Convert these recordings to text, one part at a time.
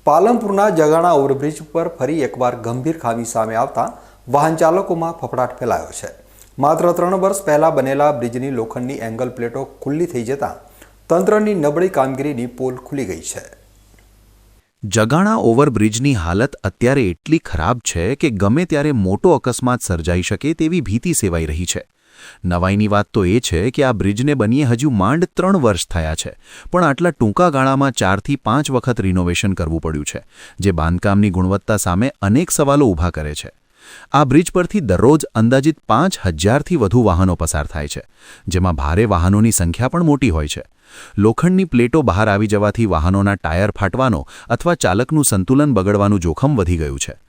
પાલનપુરના Jagana overbridge પર ફરી એકવાર ગંભીર ખામી સામે આવતા વાહન ચાલકોમાં ફફડાટ ફેલાયો છે। માત્ર 3 વર્ષ પહેલા બનેલા બ્રિજની લોખંડની એંગલ પ્લેટો ખુલ્લી થઈ જતા તંત્રની નબળી કામગીરીની પોલ ખુલી ગઈ છે। જગાણા ઓવરબ્રિજની હાલત અત્યારે એટલી ખરાબ છે કે ગમે ત્યારે મોટો અકસ્માત સર્જાઈ શકે તેવી ભીતિ સેવાઈ રહી છે। નવાઈની વાત તો એ છે કે આ બ્રિજને બનીએ હજુ માંડ 3 વર્ષ થયા છે, પણ આટલા ટૂંકા ગાળામાં 4 થી 5 વખત રિનોવેશન કરવું પડ્યું છે, જે બાંધકામની ગુણવત્તા સામે અનેક સવાલો ઊભા કરે છે। આ બ્રિજ પરથી દરરોજ અંદાજિત 5000થી વધુ વાહનો પસાર થાય છે, જેમાં ભારે વાહનોની સંખ્યા પણ મોટી હોય છે। લોખંડની પ્લેટો બહાર આવી જવાથી વાહનોના ટાયર ફાટવાનો અથવા ચાલકનું સંતુલન બગડવાનું જોખમ વધી ગયું છે।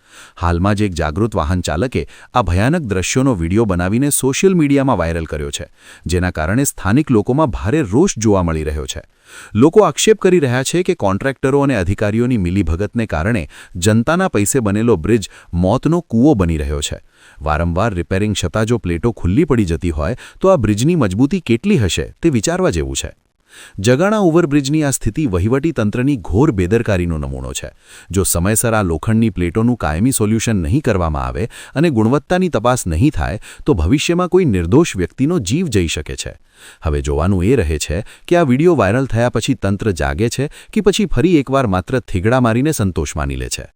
હાલમાં જ એક જાગૃત વાહન ચાલકે આ ભયાનક દ્રશ્યોનો વિડીયો બનાવીને સોશિયલ મીડિયામાં વાયરલ કર્યો છે, જેના કારણે સ્થાનિક લોકોમાં ભારે રોષ જોવા મળી રહ્યો છે। લોકો આક્ષેપ કરી રહ્યા છે કે કોન્ટ્રાક્ટરો અને અધિકારીઓની મિલીભગતને કારણે જનતાના પૈસે બનેલો બ્રિજ મોતનો કૂવો બની રહ્યો છે। વારંવાર રિપેરિંગ છતાં જો પ્લેટો ખુલ્લી પડી જતી હોય તો આ બ્રિજની મજબૂતી કેટલી હશે તે વિચારવા જેવું છે। જગાણા ઓવરબ્રિજની આ સ્થિતિ વહીવટી તંત્રની ઘોર બેદરકારીનો નમૂનો છે। જો સમયસર આ લોખંડની પ્લેટોનું કાયમી સોલ્યુશન નહીં કરવામાં આવે અને ગુણવત્તાની તપાસ નહીં થાય તો ભવિષ્યમાં કોઈ નિર્દોષ વ્યક્તિનો જીવ જઈ શકે છે। હવે જોવાનું એ રહે છે કે આ વિડીયો વાયરલ થયા પછી તંત્ર જાગે છે કે પછી ફરી એકવાર માત્ર થીગડા મારીને સંતોષ માની લે છે।